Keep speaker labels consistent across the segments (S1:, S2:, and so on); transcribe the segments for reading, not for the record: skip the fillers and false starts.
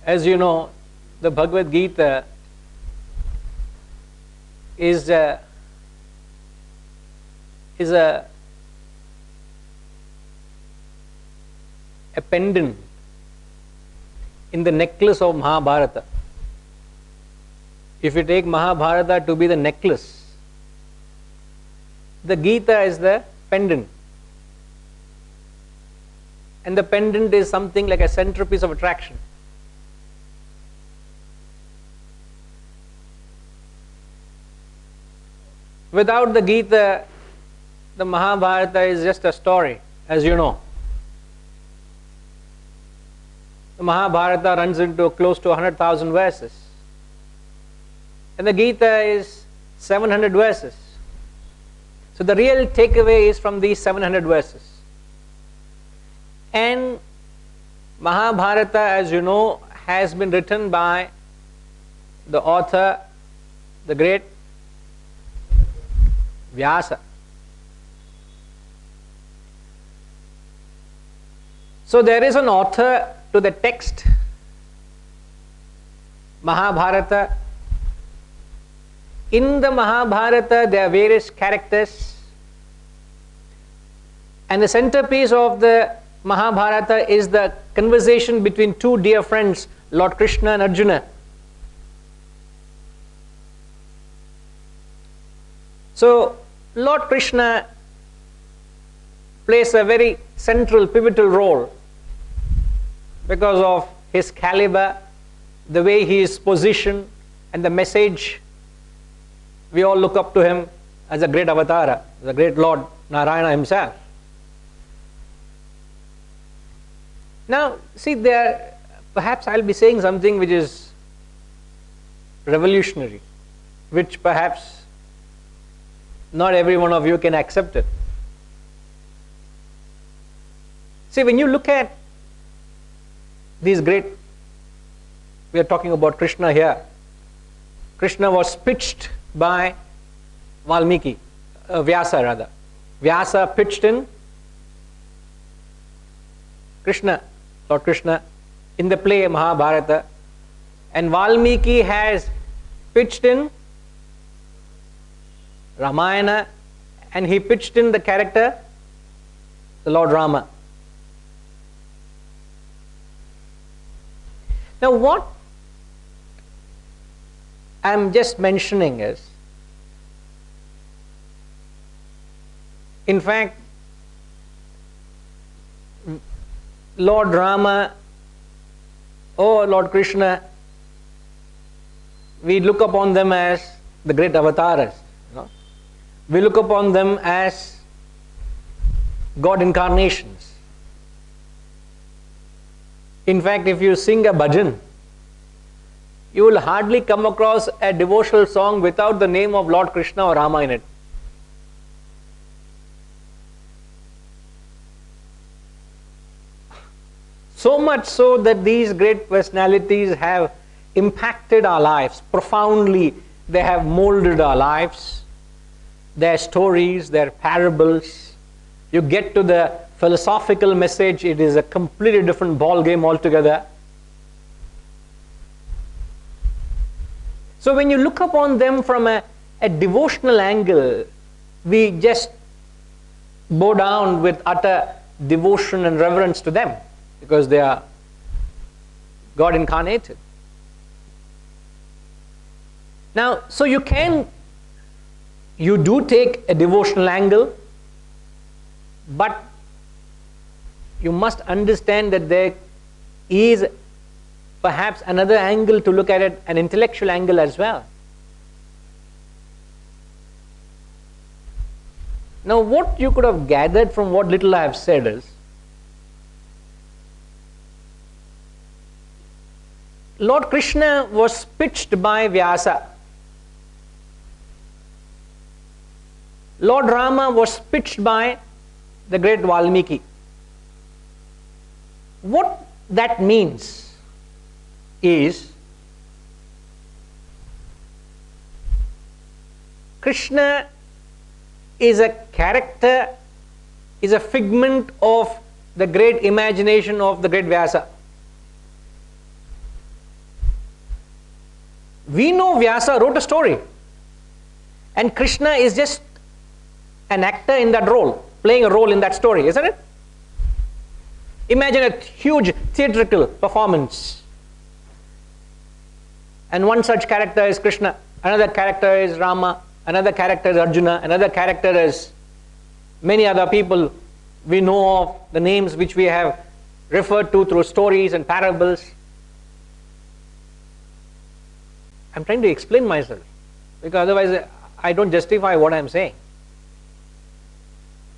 S1: As you know, the Bhagavad Gita is a pendant in the necklace of Mahabharata. If you take Mahabharata to be the necklace, the Gita is the pendant. And the pendant is something like a centerpiece of attraction. Without the Gita, the Mahabharata is just a story, as you know. The Mahabharata runs into close to 100,000 verses. And the Gita is 700 verses. So the real takeaway is from these 700 verses. And Mahabharata, as you know, has been written by the author, the great Vyasa. So there is an author to the text, Mahabharata. In the Mahabharata there are various characters, and the centerpiece of the Mahabharata is the conversation between two dear friends, Lord Krishna and Arjuna. So Lord Krishna plays a very central, pivotal role because of his caliber, the way he is positioned, and the message. We all look up to him as a great avatara, the great Lord Narayana himself. Now, see, perhaps I'll be saying something which is revolutionary, which perhaps not every one of you can accept it. See, when you look at these great, we are talking about Krishna here. Krishna was pitched by Valmiki, Vyasa rather. Vyasa pitched in Krishna, Lord Krishna, in the play Mahabharata, and Valmiki has pitched in Ramayana, and he pitched in the character, the Lord Rama. Now what I am just mentioning is, in fact, Lord Rama or Lord Krishna, we look upon them as the great avatars. We look upon them as God incarnations. In fact, if you sing a bhajan, you will hardly come across a devotional song without the name of Lord Krishna or Rama in it. So much so that these great personalities have impacted our lives profoundly. They have molded our lives. Their stories, their parables. You get to the philosophical message, it is a completely different ball game altogether. So when you look upon them from a devotional angle, we just bow down with utter devotion and reverence to them because they are God incarnated. Now, so you do take a devotional angle, but you must understand that there is perhaps another angle to look at it, an intellectual angle as well. Now, what you could have gathered from what little I have said is, Lord Krishna was pitched by Vyasa. Lord Rama was pitched by the great Valmiki. What that means is, Krishna is a character, is a figment of the great imagination of the great Vyasa. We know Vyasa wrote a story, and Krishna is just an actor in that role, playing a role in that story, isn't it? Imagine a huge theatrical performance, and one such character is Krishna, another character is Rama, another character is Arjuna, another character is many other people we know of, the names which we have referred to through stories and parables. I'm trying to explain myself, because otherwise I don't justify what I'm saying.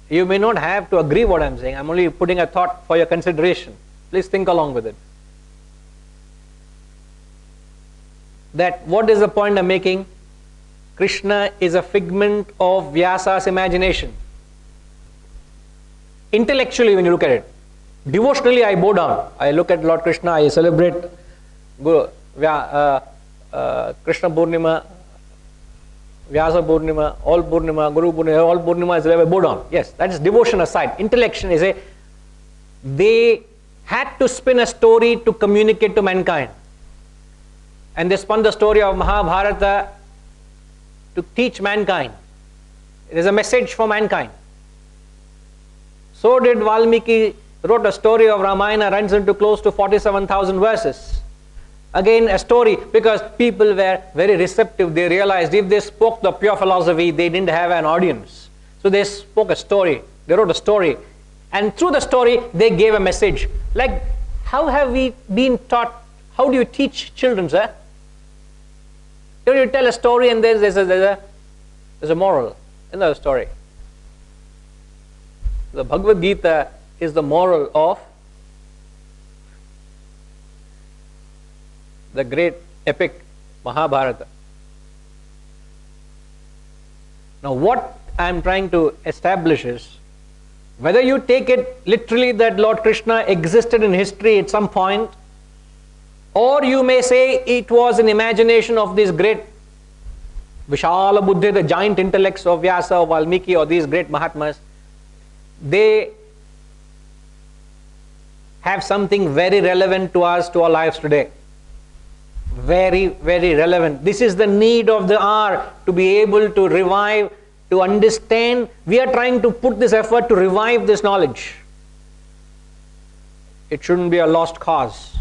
S1: You may not have to agree what I'm saying. I'm only putting a thought for your consideration. Please think along with it. That what is the point I'm making? Krishna is a figment of Vyasa's imagination. Intellectually, when you look at it, devotionally I bow down. I look at Lord Krishna, I celebrate Krishna Purnima, Vyasa Purnima, all Purnima, Guru Purnima, all Purnima is I bow down. Yes, that is devotion aside. Intellection is they had to spin a story to communicate to mankind. And they spun the story of Mahabharata to teach mankind. It is a message for mankind. So did Valmiki wrote a story of Ramayana, runs into close to 47,000 verses. Again a story, because people were very receptive. They realized if they spoke the pure philosophy, they didn't have an audience. So they spoke a story, they wrote a story. And through the story, they gave a message. Like, how have we been taught? How do you teach children, sir? You tell a story and there's a moral in the story. The Bhagavad Gita is the moral of the great epic Mahabharata. Now what I am trying to establish is, whether you take it literally that Lord Krishna existed in history at some point, or you may say it was an imagination of these great Vishala Buddhi, the giant intellects of Vyasa or Valmiki or these great Mahatmas, they have something very relevant to us, to our lives today. Very, very relevant. This is the need of the hour, to be able to revive, to understand. We are trying to put this effort to revive this knowledge. It shouldn't be a lost cause.